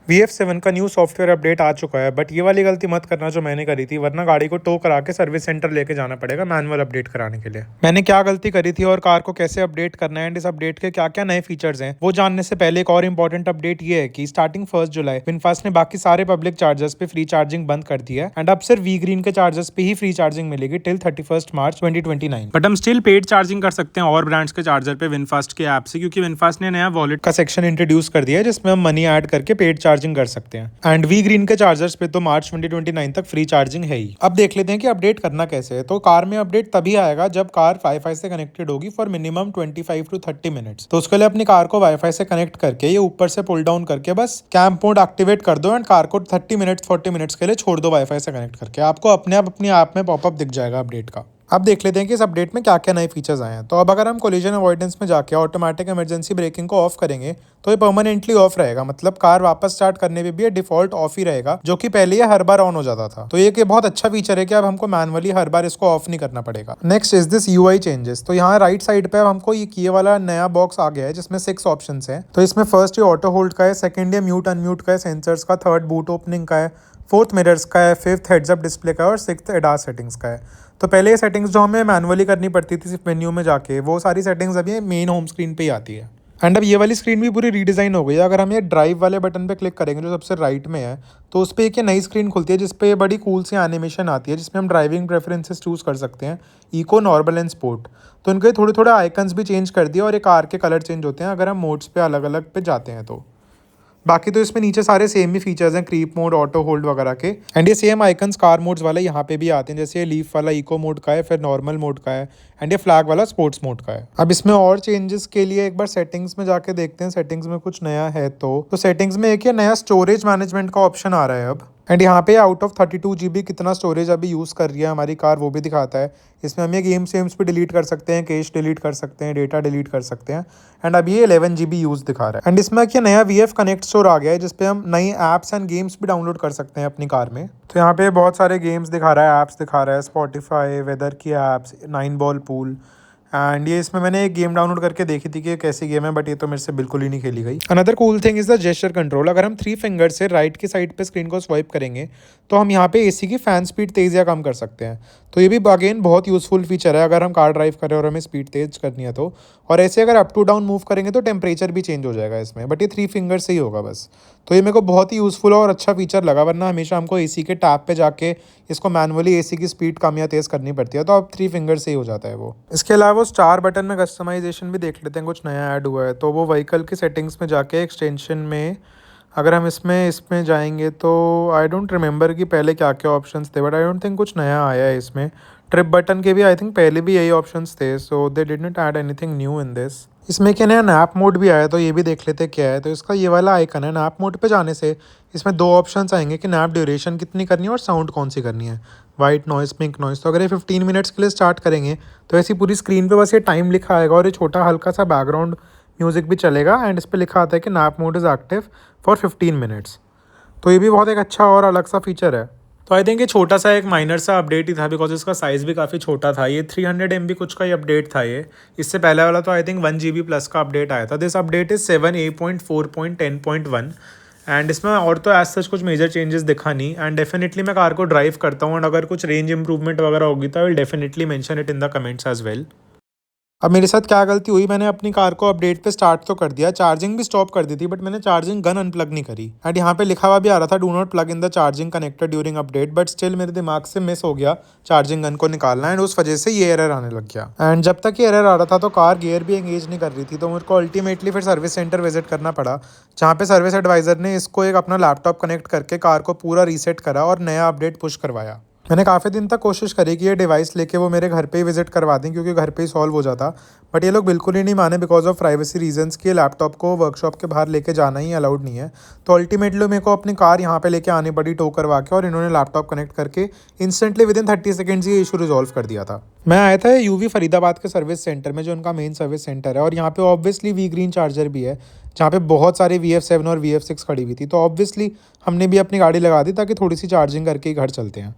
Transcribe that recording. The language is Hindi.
VF7 का न्यू सॉफ्टवेयर अपडेट आ चुका है, बट ये वाली गलती मत करना जो मैंने करी थी, वरना गाड़ी को टो करा के सर्विस सेंटर लेके जाना पड़ेगा मैनुअल अपडेट कराने के लिए। मैंने क्या गलती करी थी और कार को कैसे अपडेट करना है एंड इस अपडेट के क्या क्या नए फीचर्स हैं, वो जानने से पहले एक और इंपॉर्टेंट अपडेट ये है कि स्टार्टिंग 1 जुलाई विनफास्ट ने बाकी सारे पब्लिक चार्जर्स पे फ्री चार्जिंग बंद कर दिया है एंड अब सिर्फ वी ग्रीन के चार्जर्स पे ही फ्री चार्जिंग मिलेगी टिल 31 मार्च 2029। बट हम स्टिल पेड चार्जिंग कर सकते हैं और ब्रांड्स के चार्जर पे विनफास्ट के ऐप से, क्योंकि विनफास्ट ने नया वॉलेट का सेक्शन इंट्रोड्यूस कर दिया है जिसमें हम मनी ऐड करके पेड चार्जिंग कर सकते हैं। एंड वी ग्रीन के चार्जर्स पे तो मार्च 2029 तक फ्री चार्जिंग है ही। अब देख लेते हैं कि अपडेट करना कैसे है। तो कार में अपडेट तभी आएगा जब कार वाईफाई से कनेक्टेड होगी फॉर मिनिमम 25 to 30 मिनट्स। तो उसके लिए अपनी कार को वाईफाई से कनेक्ट करके ये ऊपर से पुल डाउन करके बस कैंप मोड एक्टिवेट कर दो एंड कार को 40 मिनट्स के लिए छोड़ दो वाईफाई से कनेक्ट करके। आपको अपने आप अपनी ऐप में पॉपअप दिख जाएगा अपडेट का। अब देख लेते हैं कि इस अपडेट में क्या क्या नए फीचर्स आए हैं। तो अब अगर हम कोलिजन अवॉइडेंस में जाके ऑटोमेटिक इमरजेंसी ब्रेकिंग को ऑफ करेंगे तो ये परमानेंटली ऑफ रहेगा, मतलब कार वापस स्टार्ट करने पे भी ये डिफॉल्ट ऑफ ही रहेगा, जो कि पहले ये हर बार ऑन हो जाता था। तो ये बहुत अच्छा फीचर है कि अब हमको मैनुअली हर बार इसको ऑफ नहीं करना पड़ेगा। Next is this UI changes. तो यहाँ राइट साइड पे अब हमको ये वाला नया बॉक्स आ गया है जिसमें 6 ऑप्शन है। तो इसमें फर्स्ट ये ऑटो होल्ड का है, सेकंड ये म्यूट अनम्यूट का है, सेंसर्स का, थर्ड बूट ओपनिंग का है, फोर्थ मिरर्स का है, फिफ्थ हेड्स अप डिस्प्ले का है और सिक्स्थ एडास सेटिंग्स का है। तो पहले ये सेटिंग्स जो हमें मैनुअली करनी पड़ती थी सिर्फ मेन्यू में जाके, वो सारी सेटिंग्स अभी मेन होम स्क्रीन पे ही आती है। एंड अब ये वाली स्क्रीन भी पूरी रीडिज़ाइन हो गई है। अगर हम ये ड्राइव वाले बटन पे क्लिक करेंगे जो सबसे राइट में है, तो उस पर एक नई स्क्रीन खुलती है जिसपे बड़ी कूल सी एनिमेशन आती है जिसमें हम ड्राइविंग प्रेफरेंसेस चूज़ कर सकते हैं, इको, नॉर्मल एंड स्पोर्ट। तो इनके थोड़े थोड़े आइकन्स भी चेंज कर दिए और ये कार के कलर चेंज होते हैं अगर हम मोड्स पे अलग अलग पे जाते हैं। तो बाकी तो इसमें नीचे सारे सेम ही फीचर्स हैं, क्रीप मोड, ऑटो होल्ड वगैरह के। एंड ये सेम आइकन्स कार मोड्स वाले यहाँ पे भी आते हैं, जैसे ये लीफ वाला इको मोड का है, फिर नॉर्मल मोड का है एंड ये फ्लैग वाला स्पोर्ट्स मोड का है। अब इसमें और चेंजेस के लिए एक बार सेटिंग्स में जाके देखते हैं सेटिंग्स में कुछ नया है। तो सेटिंग्स में एक ये नया स्टोरेज मैनेजमेंट का ऑप्शन आ रहा है अब। एंड यहाँ पे आउट ऑफ 32 GB कितना स्टोरेज अभी यूज़ कर रही है हमारी कार वो भी दिखाता है। इसमें हम ये गेम्स भी डिलीट कर सकते हैं, कैश डिलीट कर सकते हैं, डेटा डिलीट कर सकते हैं। एंड अभी ये 11 GB यूज़ दिखा रहा है। एंड इसमें क्या नया VF कनेक्ट स्टोर आ गया है जिसपे हम नई ऐप्स एंड गेम्स भी डाउनलोड कर सकते हैं अपनी कार में। तो यहाँ पे बहुत सारे गेम्स दिखा रहा है, ऐप्स दिखा रहा है, स्पॉटिफाई, वेदर की ऐप्स, 9 बॉल पूल। एंड ये इसमें मैंने एक गेम डाउनलोड करके देखी थी कि कैसी गेम है, बट ये तो मेरे से बिल्कुल ही नहीं खेली गई। Another cool thing is the gesture control. अगर हम 3 फिंगर से राइट की साइड पे स्क्रीन को स्वाइप करेंगे तो हम यहाँ पे AC की फैन स्पीड तेज़ या कम कर सकते हैं। तो ये भी अगेन बहुत यूजफुल फीचर है अगर हम कार ड्राइव कर रहे हैं और हमें स्पीड तेज करनी है तो। और ऐसे अगर अप टू डाउन मूव करेंगे तो टेम्परेचर भी चेंज हो जाएगा इसमें, बट ये 3 फिंगर से ही होगा बस। तो ये मेरे को बहुत ही यूजफुल और अच्छा फीचर लगा, वरना हमेशा हमको AC के टैब पे जाके इसको मैनुअली AC की स्पीड कम या तेज़ करनी पड़ती है। तो अब 3 फिंगर से ही हो जाता है वो। इसके अलावा वो स्टार बटन में कस्टमाइजेशन भी देख लेते हैं, कुछ नया ऐड हुआ है। तो वो व्हीकल की सेटिंग्स में जाके एक्सटेंशन में अगर हम इसमें जाएंगे तो आई डोंट रिमेंबर कि पहले क्या क्या ऑप्शंस थे, बट आई डोंट थिंक कुछ नया आया है इसमें। ट्रिप बटन के भी आई थिंक पहले भी यही ऑप्शंस थे, so they did not add anything new in this. इसमें क्या नया नैप मोड भी आया, तो ये भी देख लेते क्या है। तो इसका ये वाला आइकन है, नैप मोड पे जाने से इसमें 2 ऑप्शंस आएंगे कि नैप ड्यूरेशन कितनी करनी है और साउंड कौन सी करनी है, वाइट नॉइस, पिंक नॉइस। तो अगर ये 15 मिनट्स के लिए स्टार्ट करेंगे तो ऐसी पूरी स्क्रीन पे बस ये टाइम लिखा आएगा और ये छोटा हल्का सा बैकग्राउंड म्यूजिक भी चलेगा एंड इस पर लिखा आता है कि nap mode is active for 15 minutes. तो ये भी बहुत एक अच्छा और अलग सा फीचर है। तो आई थिंक ये छोटा सा एक माइनर सा अपडेट ही था बिकॉज इसका साइज़ भी काफ़ी छोटा था। ये 300 MB कुछ का ही अपडेट था ये। इससे पहले वाला तो आई थिंक 1 GB प्लस का अपडेट आया था। दिस अपडेट इज़ 7.8.4.10.1 एंड इसमें और तो एज सच कुछ मेजर चेंजेस दिखा नहीं। एंड डेफिनेटली मैं कार को ड्राइव करता हूँ एंड अगर कुछ रेंज इंप्रूवमेंट वगैरह होगी तो I will definitely mention it in the comments as well. अब मेरे साथ क्या गलती हुई, मैंने अपनी कार को अपडेट पे स्टार्ट तो कर दिया, चार्जिंग भी स्टॉप कर दी थी, बट मैंने चार्जिंग गन अनप्लग नहीं करी। एंड यहाँ पे लिखा हुआ भी आ रहा था do not plug in the charging connector during update, but still मेरे दिमाग से मिस हो गया चार्जिंग गन को निकालना एंड उस वजह से ये एरर आने लग गया। एंड जब तक ये एरर आ रहा था तो कार गियर भी एंगेज नहीं कर रही थी, तो मेरे को अल्टीमेटली फिर सर्विस सेंटर विजिट करना पड़ा, जहाँ पे सर्विस एडवाइजर ने इसको एक अपना लैपटॉप कनेक्ट करके कार को पूरा रीसेट करा और नया अपडेट पुश करवाया। मैंने काफ़ी दिन तक कोशिश करी कि ये डिवाइस लेके वो मेरे घर पे ही विजिट करवा दें क्योंकि घर पे ही सॉल्व हो जाता, बट ये लोग बिल्कुल ही नहीं माने बिकॉज ऑफ प्राइवेसी रीजंस कि लैपटॉप को वर्कशॉप के बाहर लेके जाना ही अलाउड नहीं है। तो अल्टीमेटली मेरे को अपनी कार यहाँ पे लेके आनी पड़ी टो करवा के, और इन्होंने लैपटॉप कनेक्ट करके इंस्टेंटली विद इन 30 सेकेंड्स ये इशू रिजॉल्व कर दिया था। मैं आया था यूवी फरीदाबाद के सर्विस सेंटर में जो उनका मेन सर्विस सेंटर है, और यहाँ पे ऑब्वियसली वी ग्रीन चार्जर भी है जहाँ पे बहुत सारे VF7 और VF6 खड़ी हुई थी। तो ऑब्वियसली हमने भी अपनी गाड़ी लगा दी ताकि थोड़ी सी चार्जिंग करके ही घर चलते हैं।